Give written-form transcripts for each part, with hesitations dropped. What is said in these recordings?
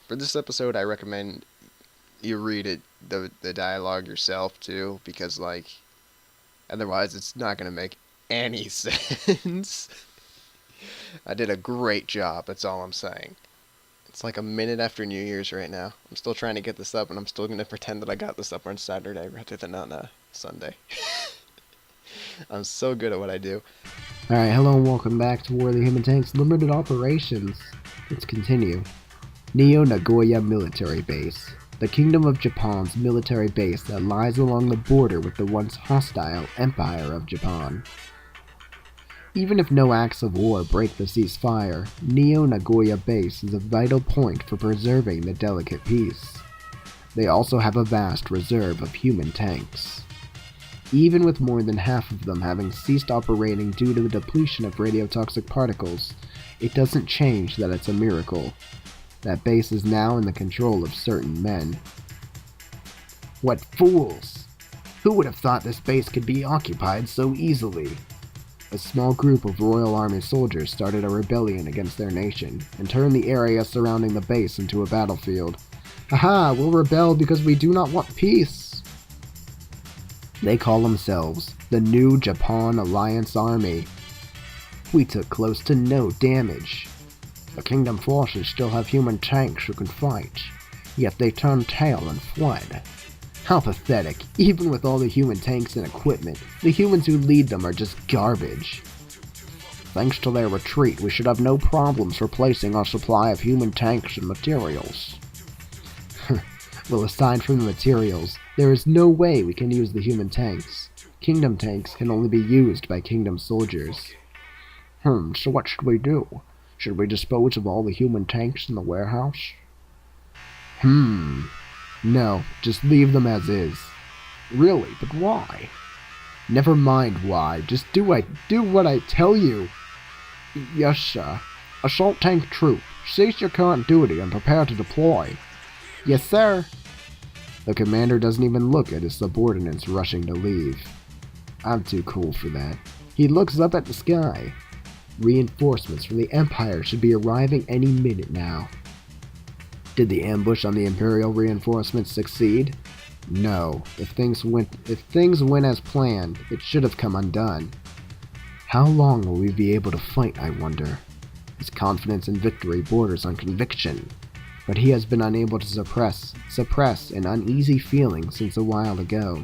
For this episode, I recommend you read it, the dialogue yourself too, because otherwise it's not gonna make any sense. I did a great job. That's all I'm saying. It's like a minute after New Year's right now. I'm still trying to get this up, and I'm still gonna pretend that I got this up on Saturday rather than on Sunday. I'm so good at what I do. Alright, hello and welcome back to War of the Human Tanks Limited Operations. Let's continue. Neo Nagoya Military Base. The Kingdom of Japan's military base that lies along the border with the once hostile Empire of Japan. Even if no acts of war break the ceasefire, Neo Nagoya Base is a vital point for preserving the delicate peace. They also have a vast reserve of human tanks. Even with more than half of them having ceased operating due to the depletion of radiotoxic particles, it doesn't change that it's a miracle. That base is now in the control of certain men. What fools! Who would have thought this base could be occupied so easily? A small group of Royal Army soldiers started a rebellion against their nation, and turned the area surrounding the base into a battlefield. Haha, we'll rebel because we do not want peace! They call themselves the new Japon Alliance Army. We took close to no damage. The Kingdom forces still have human tanks who can fight, yet they turned tail and fled. How pathetic. Even with all the human tanks and equipment, the humans who lead them are just garbage. Thanks to their retreat, we should have no problems replacing our supply of human tanks and materials. Well, aside from the materials, there is no way we can use the human tanks. Kingdom tanks can only be used by Kingdom soldiers. So what should we do? Should we dispose of all the human tanks in the warehouse? No, just leave them as is. Really, but why? Never mind why, just do what I tell you. Yes, sir. Assault tank troop, cease your current duty and prepare to deploy. Yes, sir. The commander doesn't even look at his subordinates rushing to leave. I'm too cool for that. He looks up at the sky. Reinforcements from the Empire should be arriving any minute now. Did the ambush on the Imperial reinforcements succeed? No. If things went as planned, it should have come undone. How long will we be able to fight, I wonder? His confidence in victory borders on conviction, but he has been unable to suppress an uneasy feeling since a while ago.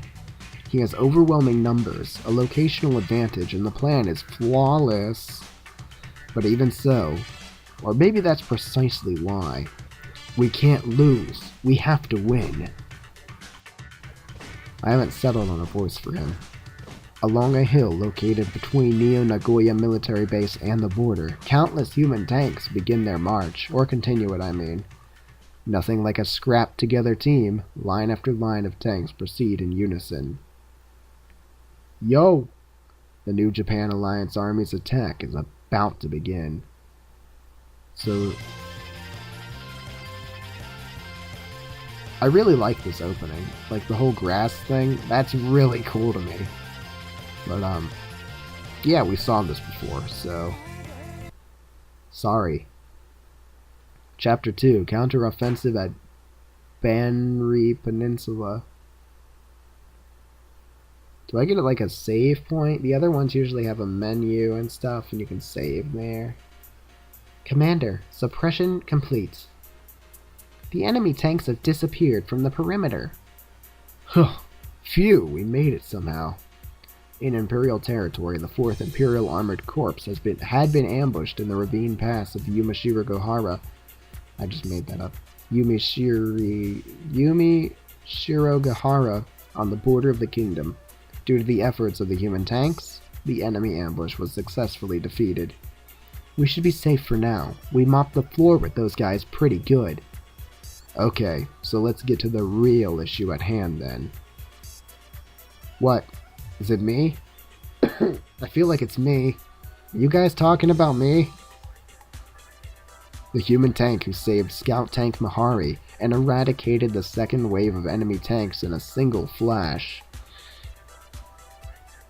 He has overwhelming numbers, a locational advantage, and the plan is flawless. But even so, or maybe that's precisely why, we can't lose. We have to win. I haven't settled on a voice for him. Along a hill located between Neo Nagoya Military Base and the border, countless human tanks begin their march, or continue it, I mean. Nothing like a scrapped-together team, line after line of tanks proceed in unison. Yo! The new Japan Alliance Army's attack is about to begin. So, I really like this opening. Like the whole grass thing, that's really cool to me. But, yeah, we saw this before, so sorry. Chapter 2, Counter-Offensive at Banri Peninsula. Do I get like a save point? The other ones usually have a menu and stuff, and you can save there. Commander, suppression complete. The enemy tanks have disappeared from the perimeter. Huh. Phew, we made it somehow. In Imperial territory, the 4th Imperial Armored Corps had been ambushed in the ravine pass of Yumashirogahara. I just made that up. Yumashirogahara on the border of the kingdom. Due to the efforts of the human tanks, the enemy ambush was successfully defeated. We should be safe for now. We mopped the floor with those guys pretty good. Okay, so let's get to the real issue at hand then. What? Is it me? I feel like it's me. Are you guys talking about me? The human tank who saved Scout Tank Mahari and eradicated the second wave of enemy tanks in a single flash.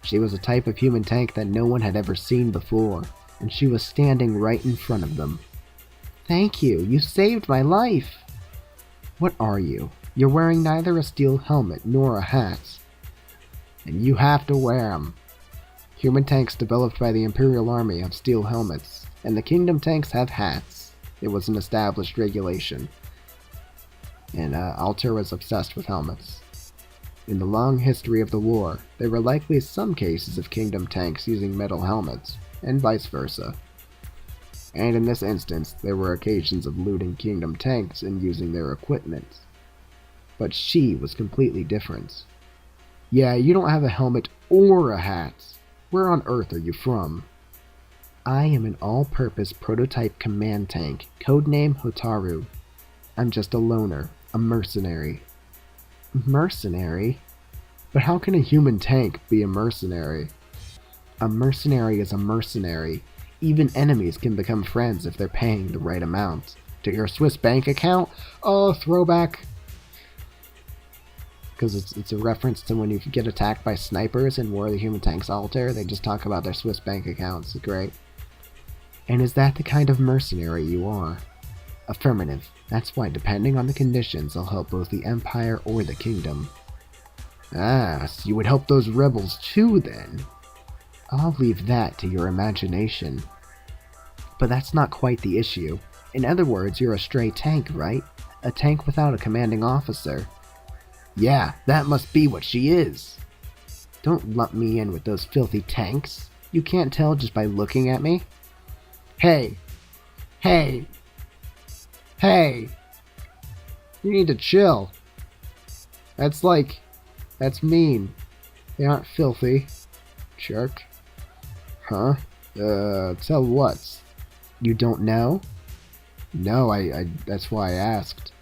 She was a type of human tank that no one had ever seen before, and she was standing right in front of them. Thank you, you saved my life! What are you? You're wearing neither a steel helmet nor a hat. And you have to wear 'em. Human tanks developed by the Imperial Army have steel helmets, and the Kingdom tanks have hats. It was an established regulation. And Altair was obsessed with helmets. In the long history of the war, there were likely some cases of Kingdom tanks using metal helmets, and vice versa. And in this instance, there were occasions of looting Kingdom tanks and using their equipment. But she was completely different. Yeah, you don't have a helmet or a hat. Where on earth are you from? I am an all-purpose prototype command tank, codename Hotaru. I'm just a loner, a mercenary. Mercenary? But how can a human tank be a mercenary? A mercenary is a mercenary. Even enemies can become friends if they're paying the right amount. To your Swiss bank account? Oh, throwback. Because it's a reference to when you get attacked by snipers in War of the Human Tanks Altair. They just talk about their Swiss bank accounts. Great. And is that the kind of mercenary you are? Affirmative. That's why, depending on the conditions, I'll help both the Empire or the Kingdom. Ah, so you would help those rebels too, then? I'll leave that to your imagination. But that's not quite the issue. In other words, you're a stray tank, right? A tank without a commanding officer. Yeah, that must be what she is. Don't lump me in with those filthy tanks. You can't tell just by looking at me. Hey! Hey! Hey! You need to chill. That's mean. They aren't filthy. Jerk. Huh? Tell what? You don't know? No, that's why I asked.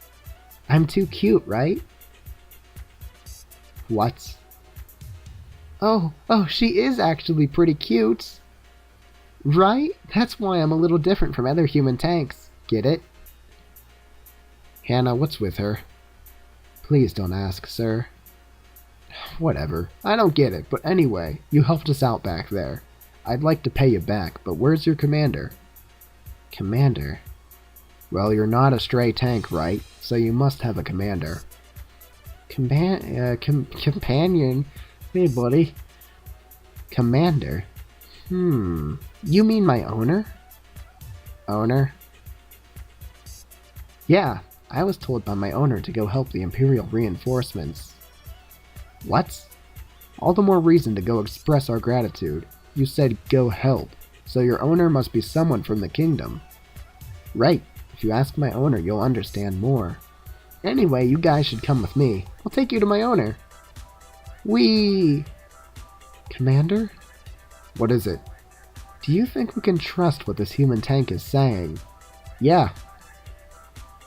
I'm too cute, right? What? Oh, she is actually pretty cute. Right? That's why I'm a little different from other human tanks. Get it? Hannah, what's with her? Please don't ask, sir. Whatever. I don't get it, but anyway, you helped us out back there. I'd like to pay you back, but where's your commander? Commander? Well, you're not a stray tank, right? So you must have a commander. Companion? Hey, buddy. Commander? You mean my owner? Owner? Yeah, I was told by my owner to go help the Imperial reinforcements. What? All the more reason to go express our gratitude. You said go help, so your owner must be someone from the kingdom. Right, if you ask my owner, you'll understand more. Anyway, you guys should come with me. I'll take you to my owner. Whee! Commander? What is it? Do you think we can trust what this human tank is saying? Yeah.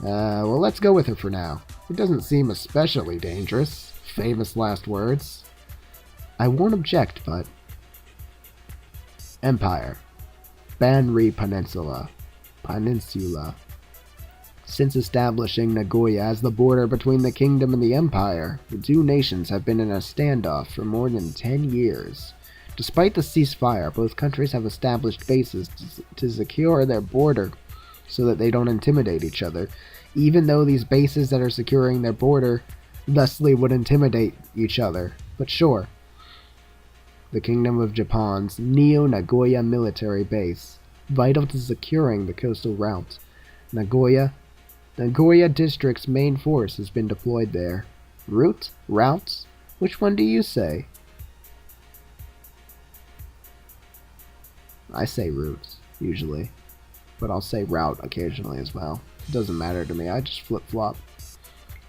Well, let's go with her for now. It doesn't seem especially dangerous. Famous last words. I won't object, but... Empire. Banri Peninsula. Since establishing Nagoya as the border between the kingdom and the empire, the two nations have been in a standoff for more than 10 years. Despite the ceasefire, both countries have established bases to secure their border so that they don't intimidate each other, even though these bases that are securing their border thusly would intimidate each other. But sure. The Kingdom of Japan's Neo-Nagoya military base, vital to securing the coastal route. Nagoya District's main force has been deployed there. Route? Routes? Which one do you say? I say routes, usually. But I'll say route occasionally as well. It doesn't matter to me, I just flip-flop.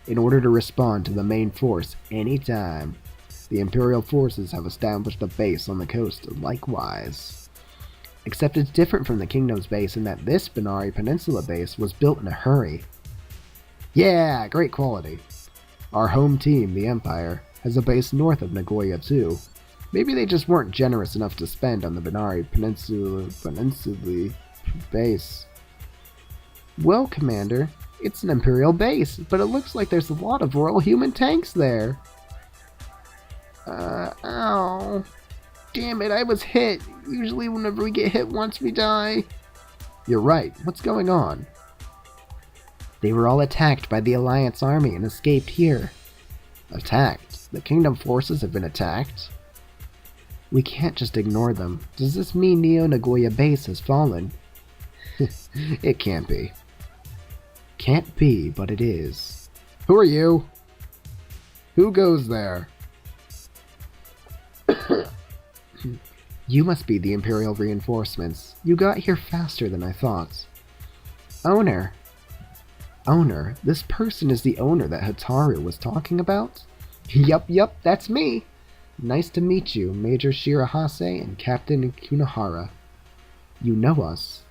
In order to respond to the main force anytime, the Imperial forces have established a base on the coast likewise. Except it's different from the Kingdom's base in that this Banri Peninsula base was built in a hurry. Yeah, great quality. Our home team, the Empire, has a base north of Nagoya too. Maybe they just weren't generous enough to spend on the Banri Peninsula base. Well, Commander, it's an Imperial base, but it looks like there's a lot of Royal Human tanks there. Ow. Damn it, I was hit. Usually whenever we get hit once, we die. You're right. What's going on? They were all attacked by the Alliance Army and escaped here. Attacked? The Kingdom forces have been attacked? We can't just ignore them. Does this mean Neo Nagoya Base has fallen? It can't be. Can't be, but it is. Who are you? Who goes there? You must be the Imperial reinforcements. You got here faster than I thought. Owner. Owner? This person is the owner that Hotaru was talking about? Yup, that's me. Nice to meet you, Major Shirahase and Captain Kunihara. You know us.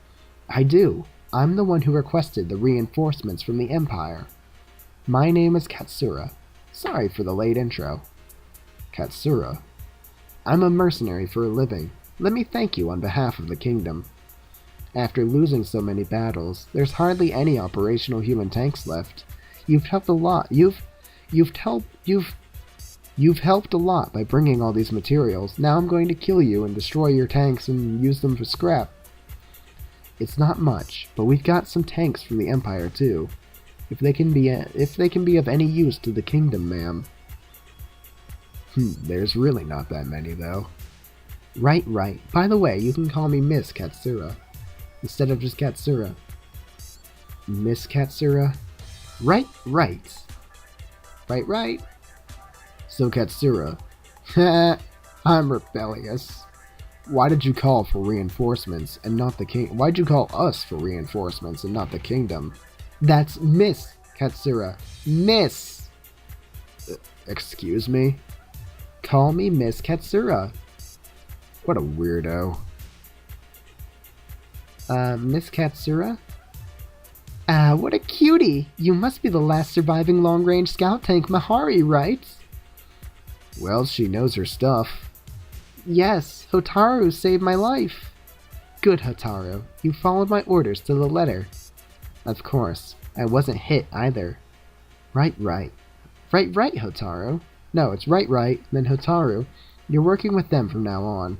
I do. I'm the one who requested the reinforcements from the Empire. My name is Katsura. Sorry for the late intro. Katsura. I'm a mercenary for a living. Let me thank you on behalf of the kingdom. After losing so many battles, there's hardly any operational human tanks left. You've helped a lot. You've helped a lot by bringing all these materials. Now I'm going to kill you and destroy your tanks and use them for scrap. It's not much, but we've got some tanks from the Empire too. If they can be of any use to the kingdom, ma'am. There's really not that many though. Right. By the way, you can call me Miss Katsura instead of just Katsura. Miss Katsura? Right. So Katsura. I'm rebellious. Why did you call for reinforcements and not the king? Why'd you call us for reinforcements and not the kingdom? That's Miss Katsura. Miss! Excuse me? Call me Miss Katsura. What a weirdo. Miss Katsura? What a cutie! You must be the last surviving long-range scout tank Mahari, right? Well, she knows her stuff. Yes, Hotaru saved my life. Good, Hotaru. You followed my orders to the letter. Of course. I wasn't hit either. Right. Right, Hotaru. No, it's right, then Hotaru. You're working with them from now on.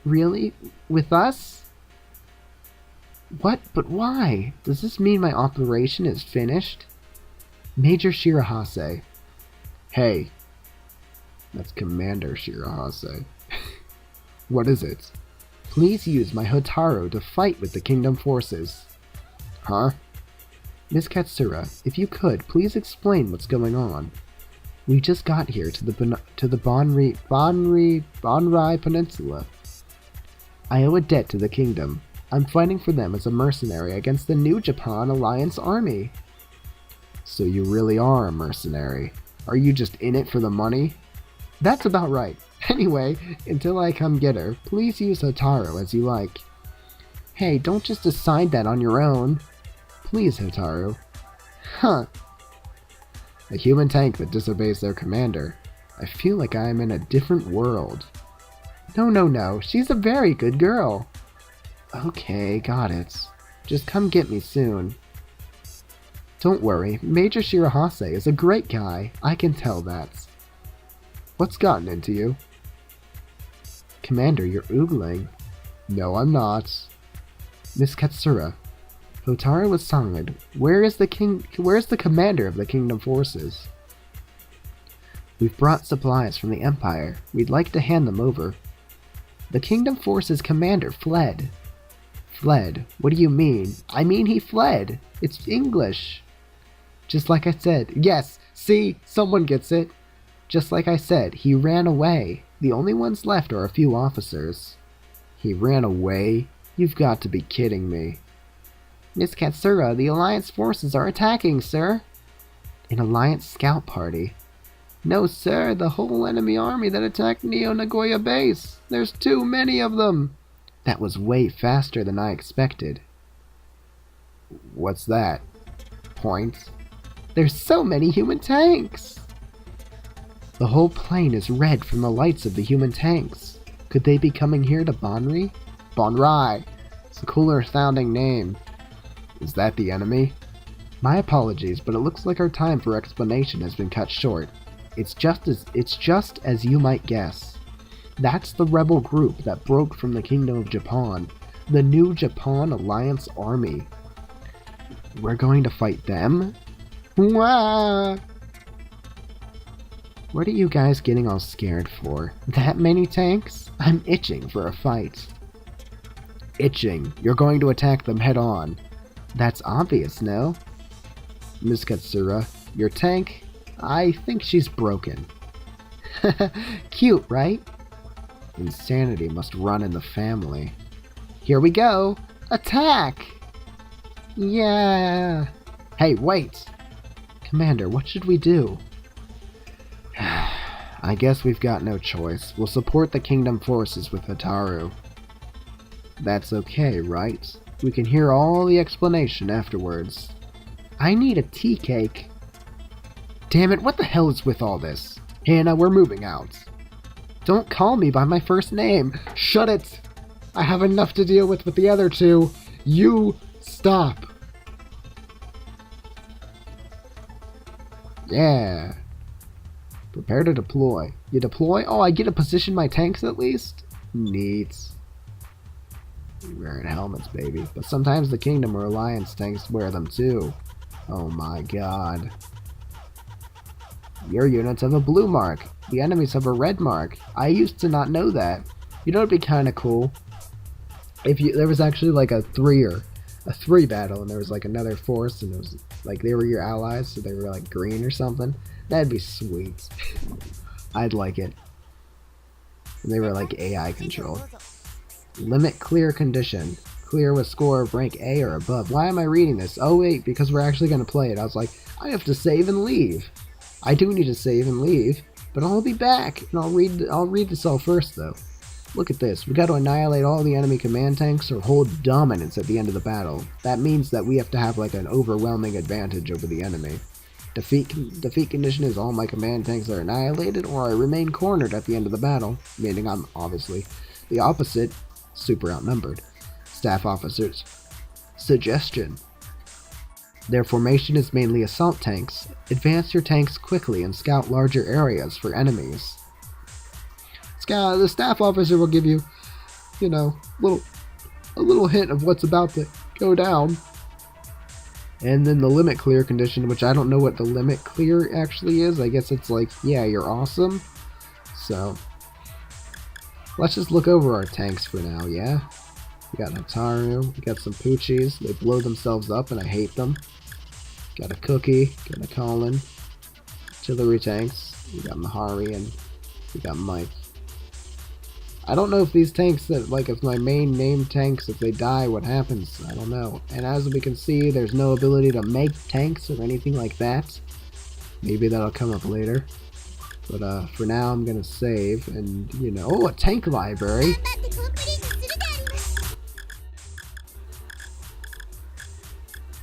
Really? With us? What? But why? Does this mean my operation is finished? Major Shirahase. Hey. That's Commander Shirahase. What is it? Please use my Hotaru to fight with the Kingdom forces. Huh? Miss Katsura, if you could, please explain what's going on. We just got here to the Banri Peninsula. I owe a debt to the Kingdom. I'm fighting for them as a mercenary against the new Japon Alliance Army. So you really are a mercenary. Are you just in it for the money? That's about right. Anyway, until I come get her, please use Hotaru as you like. Hey, don't just decide that on your own. Please, Hotaru. Huh. A human tank that disobeys their commander. I feel like I am in a different world. No. She's a very good girl. Okay, got it. Just come get me soon. Don't worry, Major Shirahase is a great guy. I can tell that. What's gotten into you? Commander, you're oogling. No, I'm not. Miss Katsura. Hotaru was silent. Where is the commander of the Kingdom forces? We've brought supplies from the Empire. We'd like to hand them over. The Kingdom forces commander fled. Fled? What do you mean? I mean he fled. It's English. Just like I said. Yes, see? Someone gets it. Just like I said, he ran away. The only ones left are a few officers. He ran away? You've got to be kidding me. Miss Katsura, the Alliance forces are attacking, sir. An Alliance scout party? No, sir, the whole enemy army that attacked Neo Nagoya Base. There's too many of them. That was way faster than I expected. What's that? Points? There's so many human tanks! The whole plain is red from the lights of the human tanks. Could they be coming here to Banri? Banri! It's a cooler sounding name. Is that the enemy? My apologies, but it looks like our time for explanation has been cut short. It's just as you might guess. That's the rebel group that broke from the Kingdom of Japan, the new Japon Alliance Army. We're going to fight them? Wah! What are you guys getting all scared for? That many tanks? I'm itching for a fight. Itching. You're going to attack them head on. That's obvious, no? Ms. Katsura, your tank? I think she's broken. Cute, right? Insanity must run in the family. Here we go! Attack! Yeah! Hey, wait! Commander, what should we do? I guess we've got no choice. We'll support the kingdom forces with Hotaru. That's okay, right? We can hear all the explanation afterwards. I need a tea cake. Damn it, what the hell is with all this? Hannah, we're moving out. Don't call me by my first name. Shut it! I have enough to deal with the other two. You stop. Yeah. Prepare to deploy. You deploy? Oh, I get to position my tanks at least? Neat. Wearing helmets, baby. But sometimes the Kingdom or Alliance tanks wear them too. Oh my god. Your units have a blue mark. The enemies have a red mark. I used to not know that. You know, it'd be kind of cool if there was actually like a three battle, and there was like another force, and it was like they were your allies, so they were like green or something. That'd be sweet. I'd like it. And they were like AI controlled. Limit clear condition. Clear with score of rank A or above. Why am I reading this? Oh wait, because we're actually going to play it. I was like, I have to save and leave. I do need to save and leave, but I'll be back, and I'll read this all first though. Look at this. We got to annihilate all the enemy command tanks or hold dominance at the end of the battle. That means that we have to have like an overwhelming advantage over the enemy. Defeat condition is all my command tanks are annihilated, or I remain cornered at the end of the battle, meaning I'm obviously the opposite, super outnumbered. Staff officers. Suggestion. Their formation is mainly assault tanks. Advance your tanks quickly and scout larger areas for enemies. The staff officer will give you, a little hint of what's about to go down. And then the limit clear condition, which I don't know what the limit clear actually is. I guess it's like, yeah, you're awesome. So, let's just look over our tanks for now, yeah? We got Hotaru, we got some Poochies. They blow themselves up and I hate them. Got a Cookie, got a Colin. Artillery tanks. We got Mahari and we got Mike. I don't know if these tanks if my main name tanks, if they die, what happens? I don't know. And as we can see, there's no ability to make tanks or anything like that. Maybe that'll come up later. But for now, I'm gonna save and, oh, a tank library.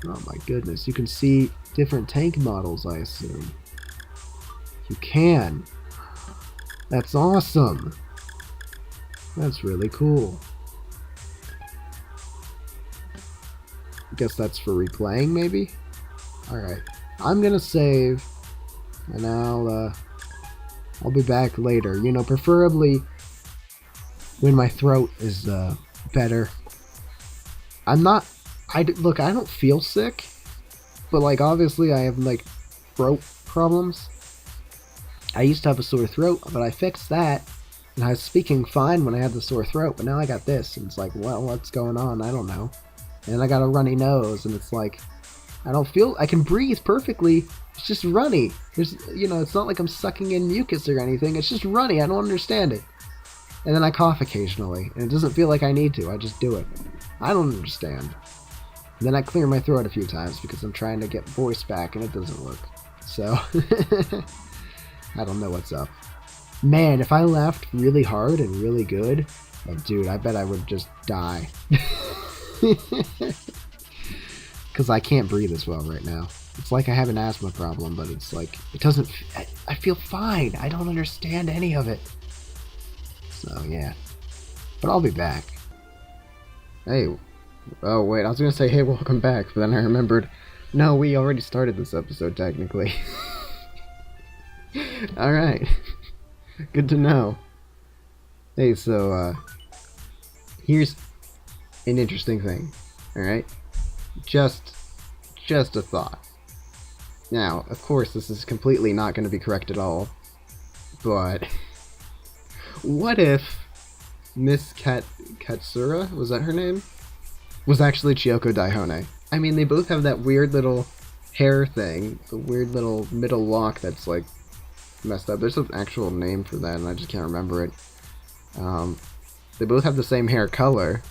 Oh my goodness, you can see different tank models, I assume. You can. That's awesome. That's really cool. I guess that's for replaying, maybe? Alright. I'm gonna save, and I'll be back later. Preferably when my throat is better. I don't feel sick, but obviously I have throat problems. I used to have a sore throat, but I fixed that. And I was speaking fine when I had the sore throat, but now I got this, and it's like, well, what's going on? I don't know. And I got a runny nose, and it's like, I can breathe perfectly, it's just runny. It's not like I'm sucking in mucus or anything, it's just runny, I don't understand it. And then I cough occasionally, and it doesn't feel like I need to, I just do it. I don't understand. And then I clear my throat a few times because I'm trying to get voice back, and it doesn't work. So, I don't know what's up. Man, if I laughed really hard and really good, oh, dude, I bet I would just die. Because I can't breathe as well right now. It's like I have an asthma problem, but it's like, it doesn't, I feel fine. I don't understand any of it. So, yeah. But I'll be back. Hey, oh wait, I was going to say, hey, welcome back, but then I remembered, no, we already started this episode, technically. Alright. Good to know. Hey, so, here's an interesting thing, alright? Just just a thought. Now, of course, this is completely not going to be correct at all, but what if Miss Katsura, was that her name? Was actually Chiyoko Daihone? I mean, they both have that weird little hair thing, the weird little middle lock that's like messed up. There's an actual name for that, and I just can't remember it. They both have the same hair color.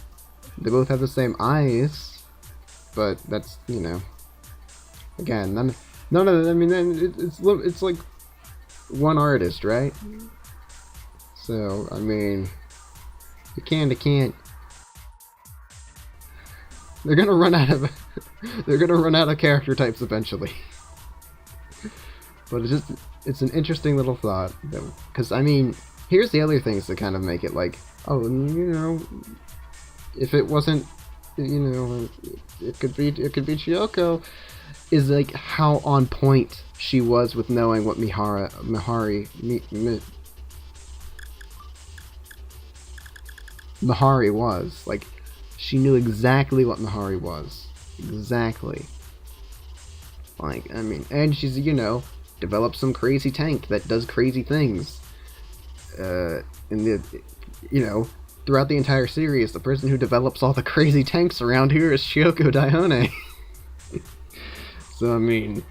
They both have the same eyes, but that's, you know, again, none of. I mean, it's like one artist, right? So I mean, you can't. They're gonna run out of they're gonna run out of character types eventually. But it's an interesting little thought, though, because I mean, here's the other things that kind of make it like, oh, you know, if it wasn't, you know, it could be Chiyoko, is like how on point she was with knowing what Mihari was. Like, she knew exactly what Mihari was. Exactly. Like, I mean, and she's, you know, developed some crazy tank that does crazy things. In the, you know, throughout the entire series, the person who develops all the crazy tanks around here is Chiyoko Daihone. So, I mean,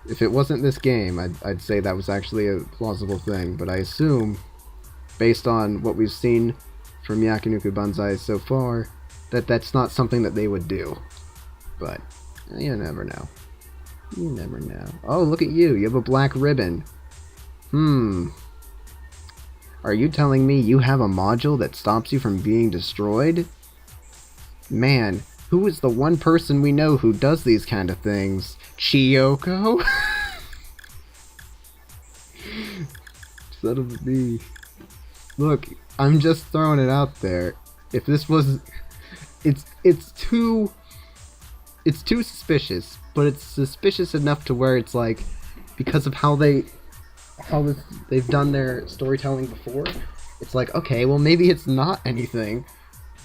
if it wasn't this game, I'd say that was actually a plausible thing, but I assume, based on what we've seen from Yakiniku Banzai so far, that that's not something that they would do. But you never know. You never know. Oh, look at you. You have a black ribbon. Are you telling me you have a module that stops you from being destroyed? Man, who is the one person we know who does these kind of things? Chiyoko? Son of a bee. Look, I'm just throwing it out there. If this was... It's too suspicious, but it's suspicious enough to where it's like, because of how they've done their storytelling before, it's like, okay, well, maybe it's not anything,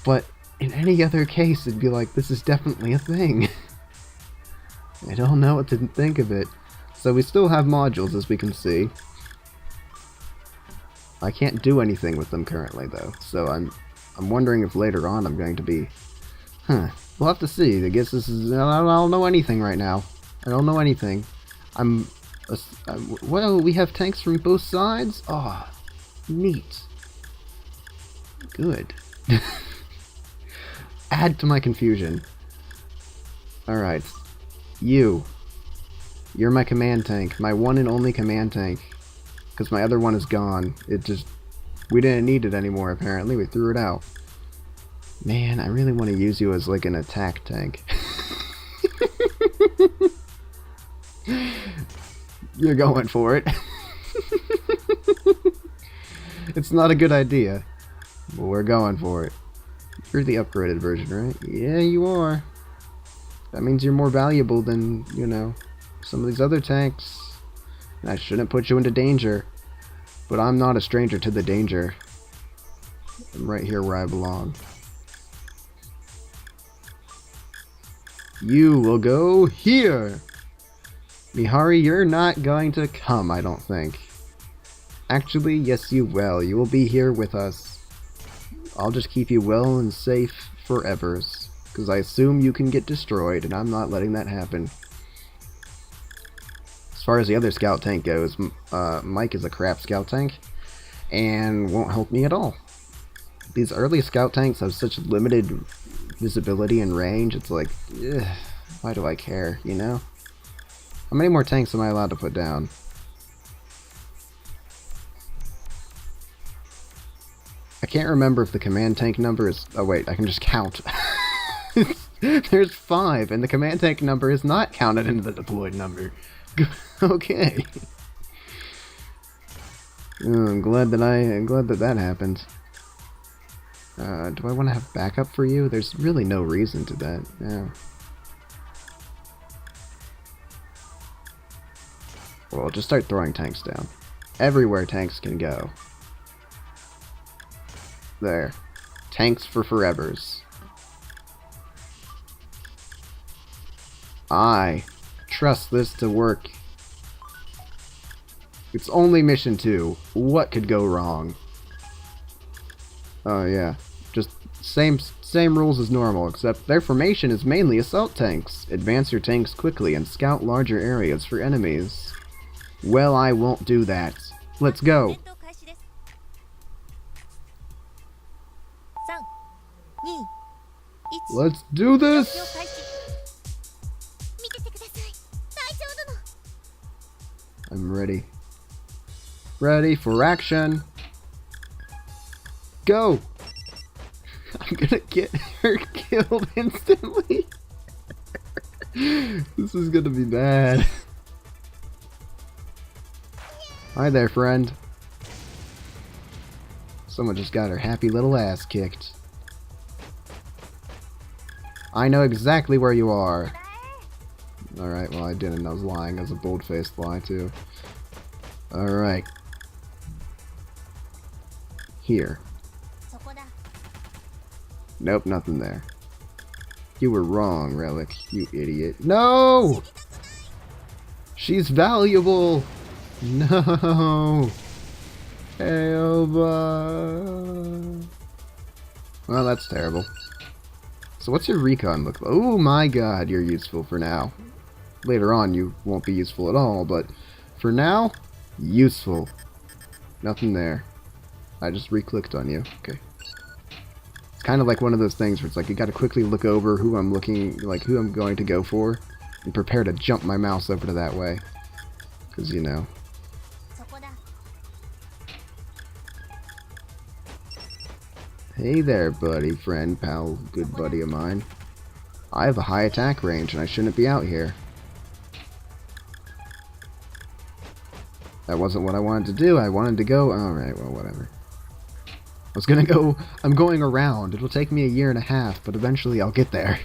but in any other case, it'd be like, this is definitely a thing. I don't know what to think of it. So we still have modules, as we can see. I can't do anything with them currently, though, so I'm wondering if later on I'm going to be... We'll have to see. I guess this is... I don't know anything right now. I don't know anything. Well, we have tanks from both sides? Ah, oh, neat. Good. Add to my confusion. Alright. You're my command tank. My one and only command tank. Because my other one is gone. We didn't need it anymore, apparently. We threw it out. Man, I really want to use you as like an attack tank. You're going for it. It's not a good idea, but we're going for it. You're the upgraded version, right? Yeah, you are. That means you're more valuable than, you know, some of these other tanks. And I shouldn't put you into danger, but I'm not a stranger to the danger. I'm right here where I belong. You will go here! Mihari, you're not going to come, I don't think. Actually, yes you will. You will be here with us. I'll just keep you well and safe forevers. Because I assume you can get destroyed, and I'm not letting that happen. As far as the other scout tank goes, Mike is a crap scout tank, and won't help me at all. These early scout tanks have such limited visibility and range, it's like, ugh, why do I care, you know? How many more tanks am I allowed to put down? I can't remember if the command tank number is... Oh wait, I can just count. There's 5, and the command tank number is not counted into the deployed number. Okay. Oh, I'm glad that happened. Do I want to have backup for you? There's really no reason to that. Yeah. Well, just start throwing tanks down. Everywhere tanks can go. There. Tanks for forevers. I trust this to work. It's only mission 2. What could go wrong? Oh yeah, just same rules as normal, except their formation is mainly assault tanks. Advance your tanks quickly and scout larger areas for enemies. Well, I won't do that. Let's go. Let's do this! I'm ready. Ready for action. Go! I'm gonna get her killed instantly. This is gonna be bad. Hi there, friend. Someone just got her happy little ass kicked. I know exactly where you are. Alright, well I didn't. I was lying. It was a bold-faced lie, too. Alright. Here. Nope, nothing there. You were wrong, Relic, you idiot. No! She's valuable! No! Aoba! Well, that's terrible. So what's your recon look like? Oh my god, you're useful for now. Later on, you won't be useful at all, but for now, useful. Nothing there. I just re-clicked on you. Okay. It's kind of like one of those things where it's like you gotta quickly look over who I'm looking, like who I'm going to go for, and prepare to jump my mouse over to that way. Because, you know. Hey there, buddy, friend, pal, good buddy of mine. I have a high attack range and I shouldn't be out here. That wasn't what I wanted to do. I wanted to go... Alright, well, whatever. I was gonna go... I'm going around. It'll take me 1.5 years, but eventually I'll get there.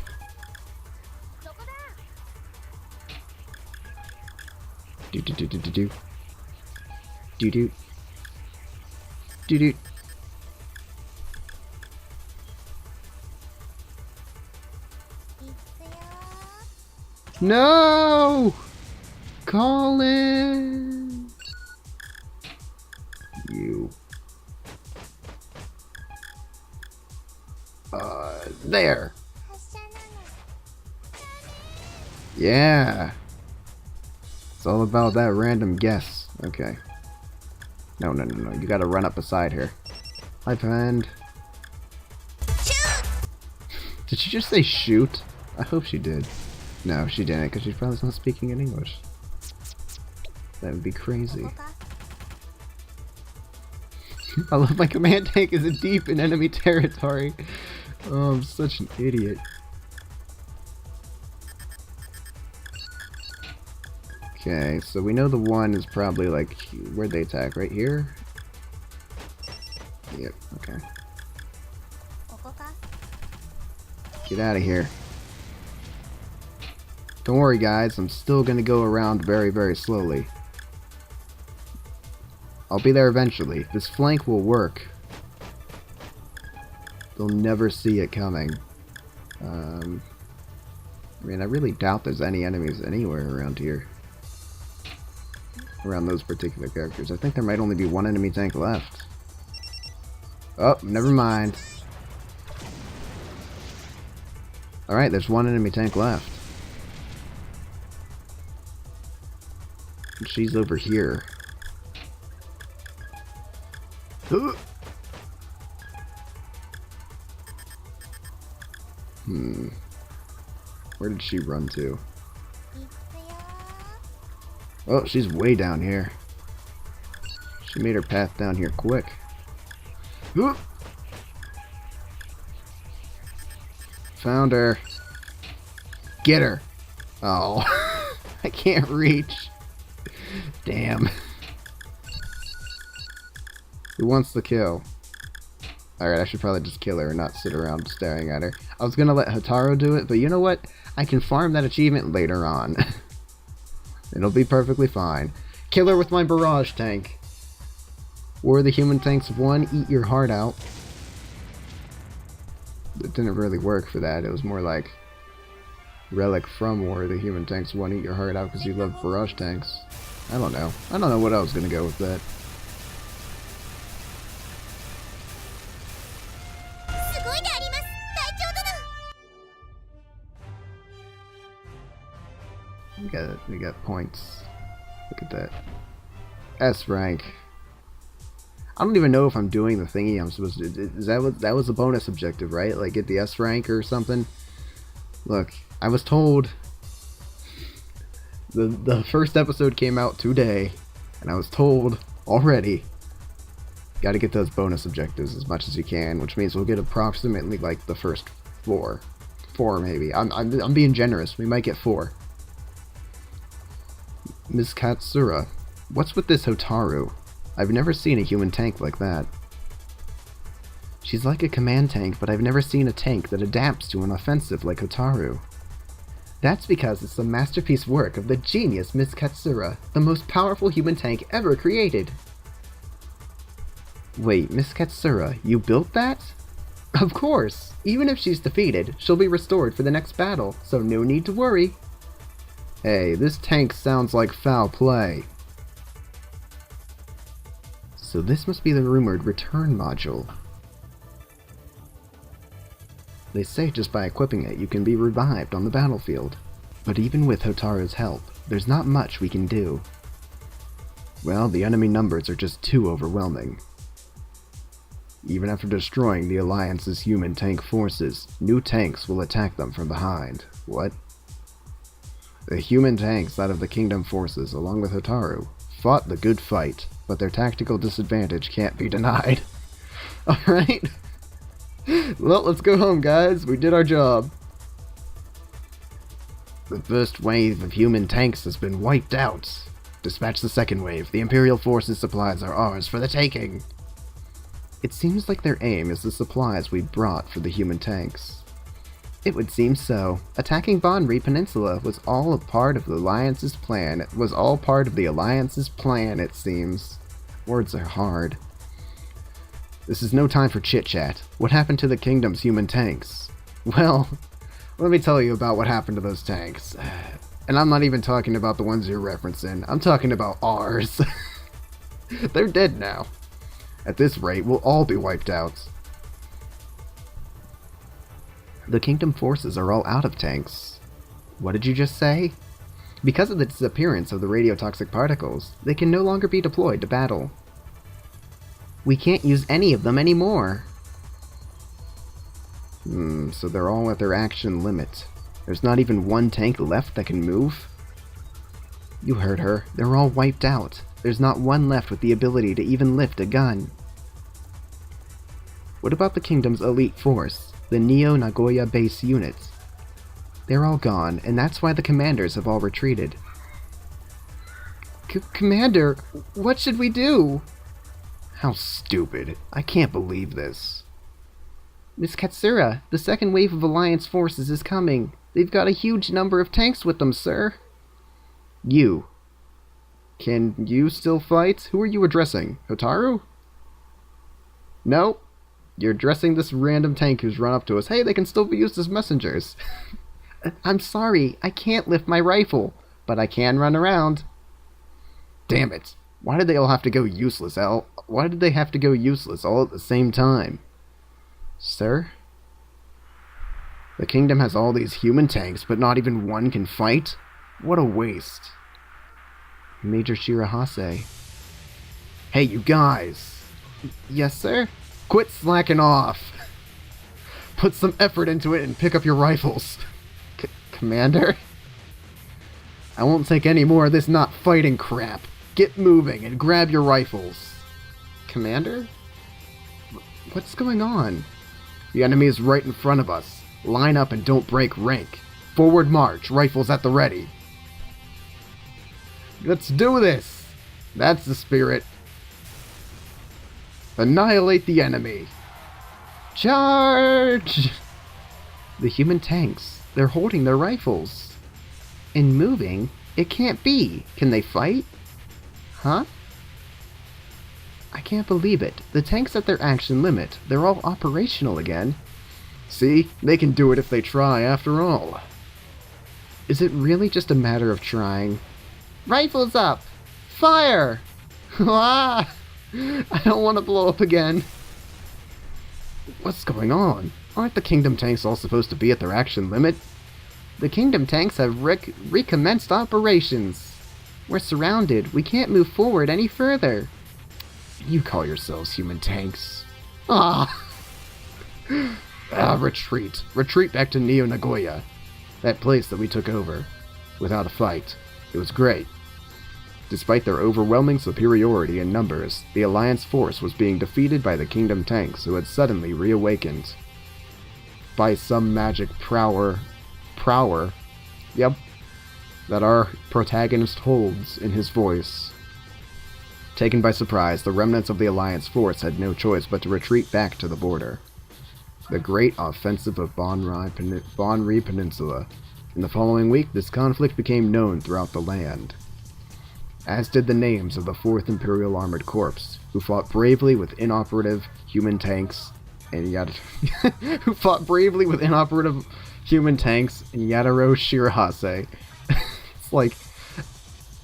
Do-do-do-do-do-do. Do-do. Do-do. No! Colin! You. There. Yeah. It's all about that random guess. Okay. No. You gotta run up beside her. Hi, friend. Did she just say shoot? I hope she did. No, she didn't, because she's probably not speaking in English. That would be crazy. I love my command tank is deep in enemy territory. Oh, I'm such an idiot. Okay, so we know the one is probably like, where'd they attack? Right here? Yep, okay. Get out of here. Don't worry, guys, I'm still gonna go around very, very slowly. I'll be there eventually. This flank will work. They'll never see it coming. I mean, I really doubt there's any enemies anywhere around here. Around those particular characters. I think there might only be one enemy tank left. Oh, never mind. Alright, there's one enemy tank left. And she's over here. Where did she run to? Oh, she's way down here. She made her path down here quick. Found her. Get her. Oh, I can't reach. Damn. Who wants the kill? Alright, I should probably just kill her and not sit around staring at her. I was gonna let Hotaru do it, but you know what? I can farm that achievement later on. It'll be perfectly fine. Kill her with my barrage tank. War the human tanks won, eat your heart out. It didn't really work for that. It was more like Relic from war. The human tanks won't eat your heart out because you love barrage tanks. I don't know. I don't know what I was going to go with that. We got points. Look at that. S rank. I don't even know if I'm doing the thingy I'm supposed to do. That was a bonus objective, right? Like get the S rank or something? Look, I was told the first episode came out today, and I was told already gotta get those bonus objectives as much as you can, which means we'll get approximately like the first four maybe. I'm being generous. We might get 4. Ms. Katsura, what's with this Hotaru? I've never seen a human tank like that. She's like a command tank, but I've never seen a tank that adapts to an offensive like Hotaru. That's because it's the masterpiece work of the genius Ms. Katsura, the most powerful human tank ever created. Wait, Ms. Katsura, you built that? Of course! Even if she's defeated, she'll be restored for the next battle, so no need to worry. Hey, this tank sounds like foul play. So this must be the rumored return module. They say just by equipping it you can be revived on the battlefield. But even with Hotaru's help, there's not much we can do. Well, the enemy numbers are just too overwhelming. Even after destroying the Alliance's human tank forces, new tanks will attack them from behind. What? The human tanks out of the Kingdom forces, along with Hotaru, fought the good fight, but their tactical disadvantage can't be denied. Alright? Well, let's go home, guys. We did our job. The first wave of human tanks has been wiped out. Dispatch the second wave. The Imperial Forces supplies are ours for the taking. It seems like their aim is the supplies we brought for the human tanks. It would seem so. Attacking Banri Peninsula was all a part of the Alliance's plan. It was all part of the Alliance's plan, it seems. Words are hard. This is no time for chit-chat. What happened to the Kingdom's human tanks? Well, let me tell you about what happened to those tanks. And I'm not even talking about the ones you're referencing. I'm talking about ours. They're dead now. At this rate, we'll all be wiped out. The Kingdom forces are all out of tanks. What did you just say? Because of the disappearance of the radiotoxic particles, they can no longer be deployed to battle. We can't use any of them anymore. So they're all at their action limit. There's not even one tank left that can move? You heard her. They're all wiped out. There's not one left with the ability to even lift a gun. What about the Kingdom's elite force, the Neo-Nagoya base units? They're all gone, and that's why the commanders have all retreated. Commander, what should we do? How stupid. I can't believe this. Miss Katsura, the second wave of Alliance forces is coming. They've got a huge number of tanks with them, sir. You. Can you still fight? Who are you addressing? Hotaru? No. You're addressing this random tank who's run up to us. Hey, they can still be used as messengers. I'm sorry, I can't lift my rifle, but I can run around. Damn it. Why did they all have to go useless, Al? Why did they have to go useless all at the same time? Sir? The Kingdom has all these human tanks, but not even one can fight? What a waste. Major Shirahase. Hey, you guys! Yes, sir? Quit slacking off! Put some effort into it and pick up your rifles. Commander? I won't take any more of this not fighting crap. Get moving and grab your rifles. Commander? What's going on? The enemy is right in front of us. Line up and don't break rank. Forward march, rifles at the ready. Let's do this! That's the spirit. Annihilate the enemy. Charge! The human tanks, they're holding their rifles. And moving? It can't be. Can they fight? Huh? I can't believe it. The tank's at their action limit. They're all operational again. See? They can do it if they try, after all. Is it really just a matter of trying? Rifles up! Fire! Ah! I don't want to blow up again. What's going on? Aren't the Kingdom tanks all supposed to be at their action limit? The Kingdom tanks have recommenced operations. We're surrounded. We can't move forward any further. You call yourselves human tanks. Ah! Retreat. Retreat back to Neo Nagoya. That place that we took over. Without a fight. It was great. Despite their overwhelming superiority in numbers, the Alliance force was being defeated by the Kingdom tanks who had suddenly reawakened. By some magic prowler, yep, that our protagonist holds in his voice. Taken by surprise, the remnants of the Alliance force had no choice but to retreat back to the border. The Great Offensive of Banri Peninsula. In the following week, this conflict became known throughout the land, as did the names of the 4th Imperial Armored Corps, who fought bravely with inoperative human tanks and Yataro Shirahase. It's like,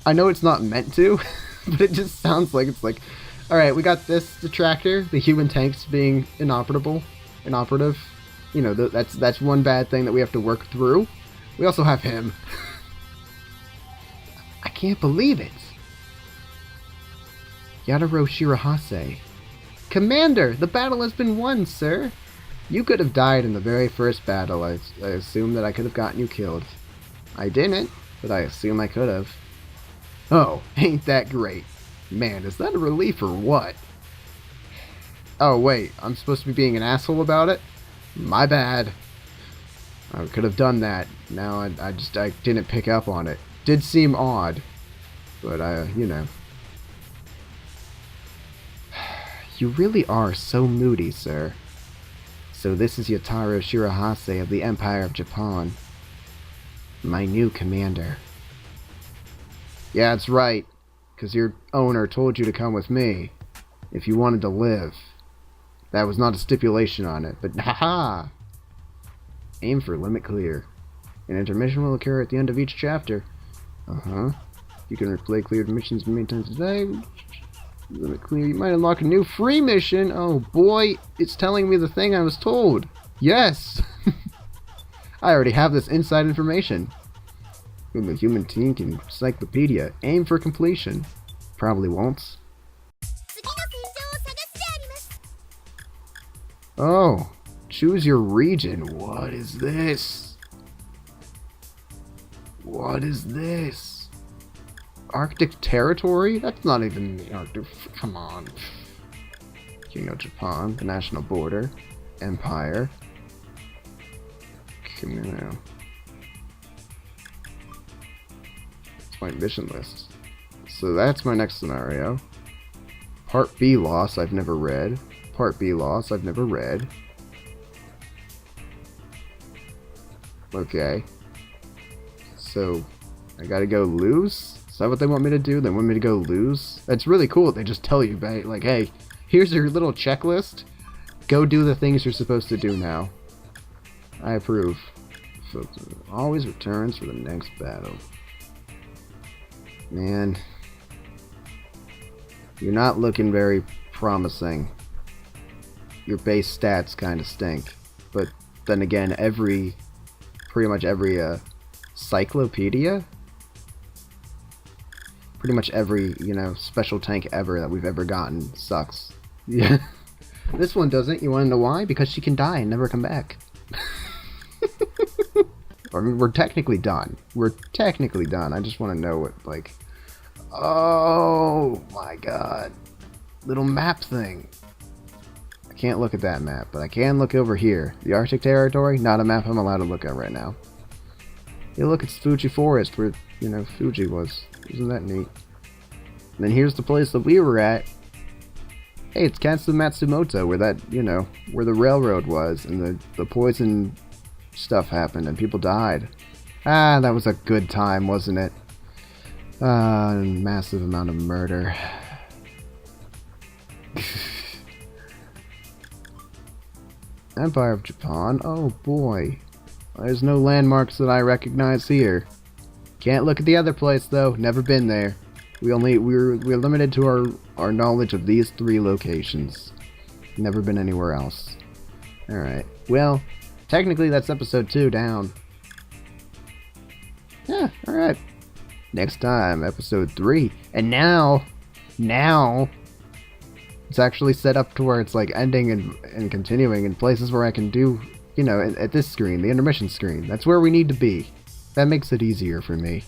I know it's not meant to, but it just sounds like it's like, alright, we got this detractor, the human tanks being inoperative. You know, that's one bad thing that we have to work through. We also have him. I can't believe it. Yataro Shirahase. Commander, the battle has been won, sir. You could have died in the very first battle. I assume that I could have gotten you killed. I didn't, but I assume I could have. Oh, ain't that great. Man, is that a relief or what? Oh, wait, I'm supposed to be being an asshole about it? My bad. I could have done that. Now I didn't pick up on it. Did seem odd, but you know. You really are so moody, sir. So this is Hotaru Shirahase of the Empire of Japan. My new commander. Yeah, that's right. Because your owner told you to come with me. If you wanted to live. That was not a stipulation on it, but haha! Aim for limit clear. An intermission will occur at the end of each chapter. You can replay cleared missions many times a day. Limit clear. You might unlock a new free mission. Oh boy, it's telling me the thing I was told. Yes! I already have this inside information. From the Human Tank Encyclopedia. Aim for completion. Probably won't. Oh, choose your region. What is this? What is this? Arctic territory? That's not even the Arctic. Come on. King of Japan, the national border, empire. It's my mission list. So that's my next scenario. Part B loss, I've never read. Part B loss, I've never read. Okay. So, I gotta go lose? Is that what they want me to do? They want me to go lose? That's really cool. They just tell you, like, hey, here's your little checklist. Go do the things you're supposed to do now. I approve. So, always returns for the next battle. Man. You're not looking very promising. Your base stats kind of stink. But then again, pretty much every cyclopedia? Pretty much every, special tank ever that we've ever gotten sucks. Yeah. This one doesn't. You want to know why? Because she can die and never come back. I mean, we're technically done. We're technically done. I just want to know what, like... Oh, my God. Little map thing. I can't look at that map, but I can look over here. The Arctic territory, not a map I'm allowed to look at right now. Hey, look, it's Fuji Forest, where, Fuji was. Isn't that neat? And then here's the place that we were at. Hey, it's Katsu Matsumoto, where that, where the railroad was, and the poison stuff happened, and people died. Ah, that was a good time, wasn't it? Massive amount of murder. Empire of Japan, oh boy. There's no landmarks that I recognize here. Can't look at the other place though. Never been there. We're limited to our knowledge of these 3 locations. Never been anywhere else. Alright. Well, technically that's episode 2 down. Yeah, alright. Next time, episode 3. And now, it's actually set up to where it's like ending and continuing in places where I can do, you know, at this screen, the intermission screen. That's where we need to be. That makes it easier for me.